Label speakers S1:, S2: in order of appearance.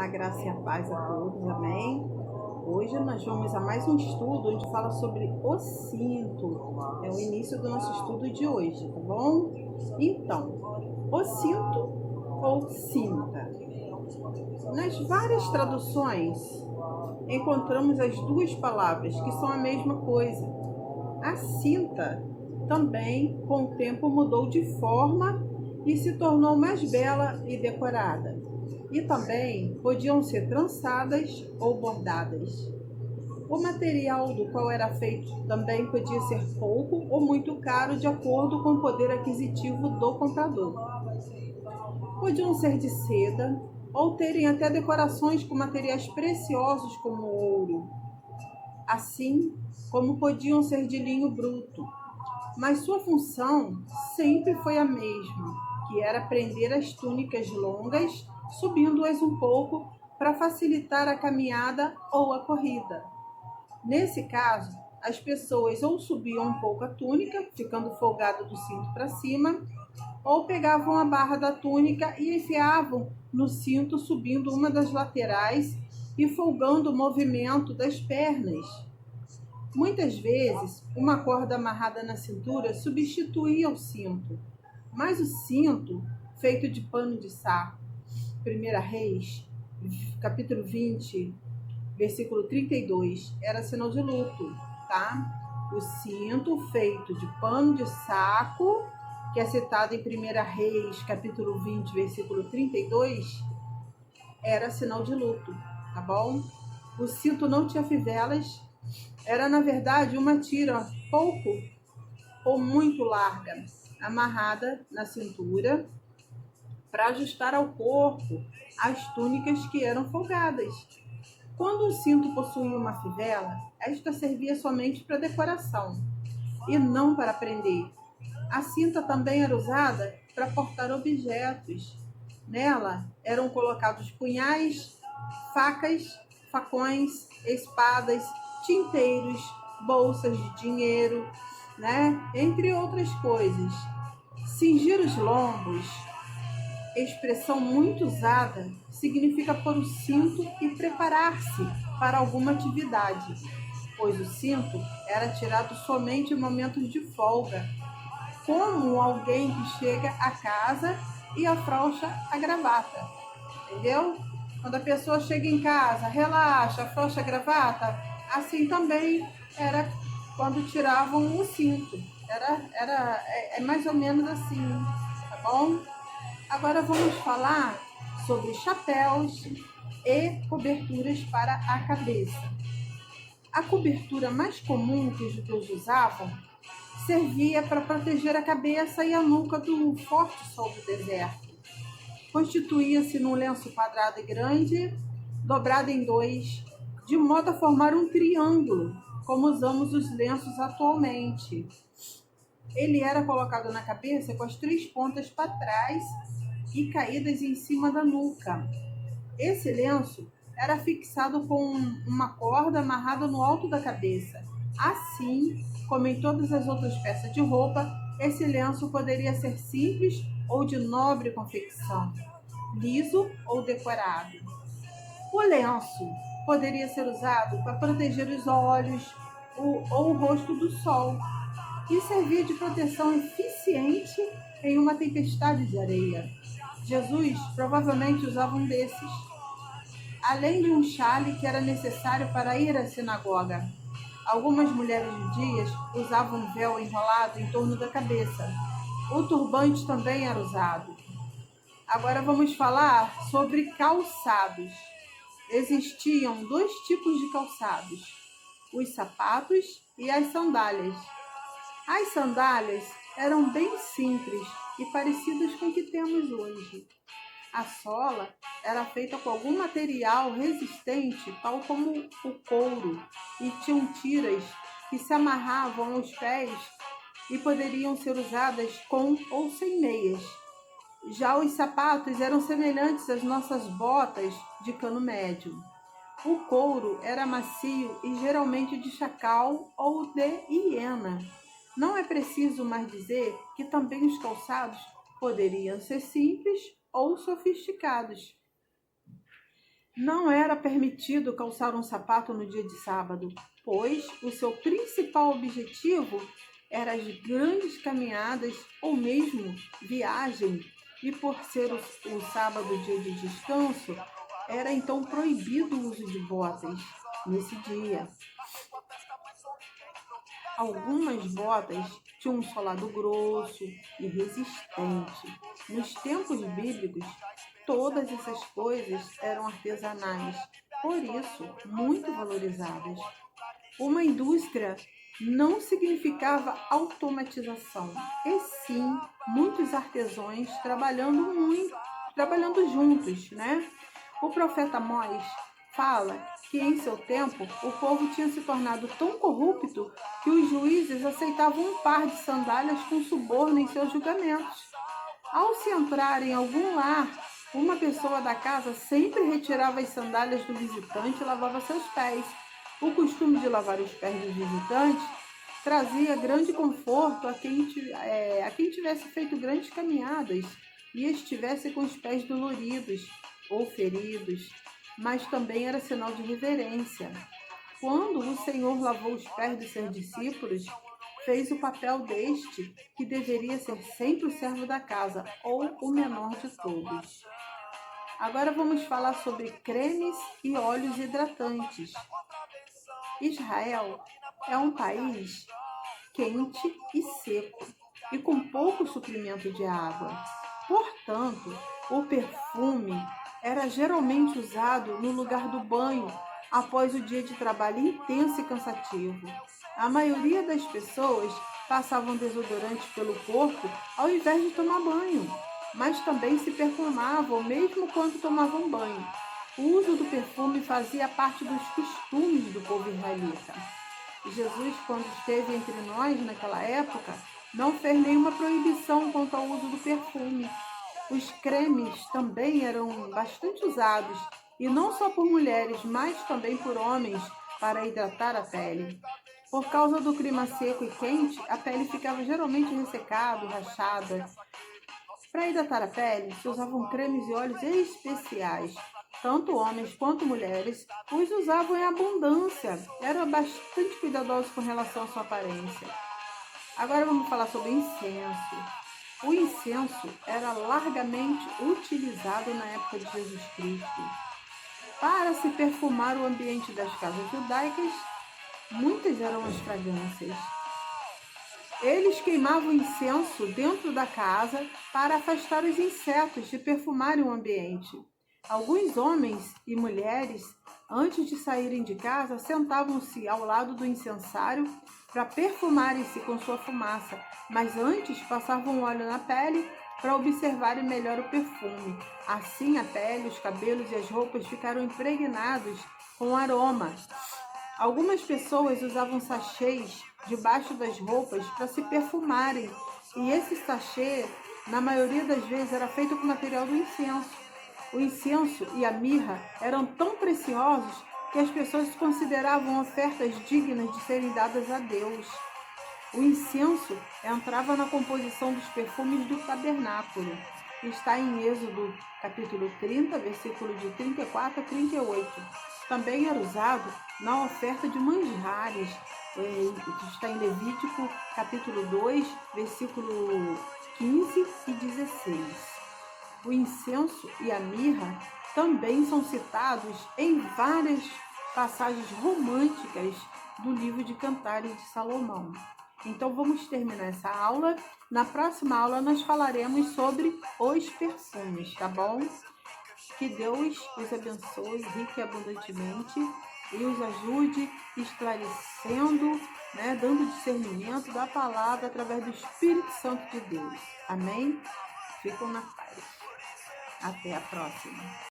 S1: A graça e a paz a todos, amém? Hoje nós vamos a mais um estudo onde fala sobre o cinto. É o início do nosso estudo de hoje, tá bom? Então, o cinto ou cinta. Nas várias traduções, encontramos as duas palavras que são a mesma coisa. A cinta também, com o tempo, mudou de forma e se tornou mais bela e decorada. E também podiam ser trançadas ou bordadas. O material do qual era feito também podia ser pouco ou muito caro de acordo com o poder aquisitivo do comprador. Podiam ser de seda ou terem até decorações com materiais preciosos como ouro, assim como podiam ser de linho bruto. Mas sua função sempre foi a mesma, que era prender as túnicas longas, subindo-as um pouco para facilitar a caminhada ou a corrida. Nesse caso, as pessoas ou subiam um pouco a túnica, ficando folgado do cinto para cima, ou pegavam a barra da túnica e enfiavam no cinto, subindo uma das laterais e folgando o movimento das pernas. Muitas vezes, uma corda amarrada na cintura substituía o cinto, mas o cinto, feito de pano de saco, 1 Reis, capítulo 20, versículo 32, era sinal de luto, tá? O cinto feito de pano de saco, que é citado em 1 Reis, capítulo 20, versículo 32, era sinal de luto, tá bom? O cinto não tinha fivelas, era, na verdade, uma tira pouco ou muito larga, amarrada na cintura para ajustar ao corpo as túnicas que eram folgadas. Quando o cinto possuía uma fivela, esta servia somente para decoração e não para prender. A cinta também era usada para portar objetos. Nela eram colocados punhais, facas, facões, espadas, tinteiros, bolsas de dinheiro, entre outras coisas. Cingir os lombos, expressão muito usada, significa pôr o cinto e preparar-se para alguma atividade, pois o cinto era tirado somente em momentos de folga, como alguém que chega a casa e afrouxa a gravata, entendeu? Quando a pessoa chega em casa, relaxa, afrouxa a gravata, assim também era quando tiravam o cinto. É mais ou menos assim, tá bom? Agora vamos falar sobre chapéus e coberturas para a cabeça. A cobertura mais comum que os judeus usavam servia para proteger a cabeça e a nuca do forte sol do deserto. Constituía-se num lenço quadrado e grande, dobrado em dois, de modo a formar um triângulo, como usamos os lenços atualmente. Ele era colocado na cabeça com as três pontas para trás e caídas em cima da nuca. Esse lenço era fixado com uma corda amarrada no alto da cabeça. Assim, como em todas as outras peças de roupa, esse lenço poderia ser simples ou de nobre confecção, liso ou decorado. O lenço poderia ser usado para proteger os olhos ou o rosto do sol e servia de proteção eficiente em uma tempestade de areia. Jesus provavelmente usava um desses, além de um xale que era necessário para ir à sinagoga. Algumas mulheres judias usavam um véu enrolado em torno da cabeça. O turbante também era usado. Agora vamos falar sobre calçados. Existiam dois tipos de calçados: os sapatos e as sandálias. As sandálias eram bem simples e parecidas com o que temos hoje. A sola era feita com algum material resistente, tal como o couro, e tinham tiras que se amarravam aos pés e poderiam ser usadas com ou sem meias. Já os sapatos eram semelhantes às nossas botas de cano médio. O couro era macio e geralmente de chacal ou de hiena. Não é preciso mais dizer que também os calçados poderiam ser simples ou sofisticados. Não era permitido calçar um sapato no dia de sábado, pois o seu principal objetivo era as grandes caminhadas ou mesmo viagem. E por ser o sábado dia de descanso, era então proibido o uso de botas nesse dia. Algumas botas tinham um solado grosso e resistente. Nos tempos bíblicos, todas essas coisas eram artesanais, por isso muito valorizadas. Uma indústria não significava automatização, e sim muitos artesãos trabalhando juntos, né? O profeta Amós fala que em seu tempo o povo tinha se tornado tão corrupto que os juízes aceitavam um par de sandálias com suborno em seus julgamentos. Ao se entrar em algum lar, uma pessoa da casa sempre retirava as sandálias do visitante e lavava seus pés. O costume de lavar os pés dos visitantes trazia grande conforto a quem tivesse feito grandes caminhadas e estivesse com os pés doloridos ou feridos, mas também era sinal de reverência. Quando o Senhor lavou os pés dos seus discípulos, fez o papel deste, que deveria ser sempre o servo da casa, ou o menor de todos. Agora vamos falar sobre cremes e óleos hidratantes. Israel é um país quente e seco, e com pouco suprimento de água. Portanto, o perfume era geralmente usado no lugar do banho após o dia de trabalho intenso e cansativo. A maioria das pessoas passavam desodorante pelo corpo ao invés de tomar banho, mas também se perfumavam mesmo quando tomavam banho. O uso do perfume fazia parte dos costumes do povo israelita. Jesus, quando esteve entre nós naquela época, não fez nenhuma proibição quanto ao uso do perfume. Os cremes também eram bastante usados, e não só por mulheres, mas também por homens, para hidratar a pele. Por causa do clima seco e quente, a pele ficava geralmente ressecada, rachada. Para hidratar a pele, se usavam cremes e óleos especiais. Tanto homens quanto mulheres os usavam em abundância. Eram bastante cuidadosos com relação à sua aparência. Agora vamos falar sobre incenso. O incenso era largamente utilizado na época de Jesus Cristo. Para se perfumar o ambiente das casas judaicas, muitas eram as fragrâncias. Eles queimavam incenso dentro da casa para afastar os insetos e perfumarem o ambiente. Alguns homens e mulheres, antes de saírem de casa, sentavam-se ao lado do incensário para perfumarem-se com sua fumaça, mas antes passavam óleo na pele para observarem melhor o perfume. Assim, a pele, os cabelos e as roupas ficaram impregnados com aroma. Algumas pessoas usavam sachês debaixo das roupas para se perfumarem, e esse sachê, na maioria das vezes, era feito com material do incenso. O incenso e a mirra eram tão preciosos que as pessoas consideravam ofertas dignas de serem dadas a Deus. O incenso entrava na composição dos perfumes do tabernáculo. Está em Êxodo, capítulo 30, versículo de 34 a 38. Também era usado na oferta de manjares. Está em Levítico, capítulo 2, versículo 15 e 16. O incenso e a mirra também são citados em várias passagens românticas do livro de Cantares de Salomão. Então vamos terminar essa aula. Na próxima aula nós falaremos sobre os perfumes, tá bom? Que Deus os abençoe rica e abundantemente e os ajude esclarecendo, dando discernimento da palavra através do Espírito Santo de Deus. Amém? Ficam na paz. Até a próxima.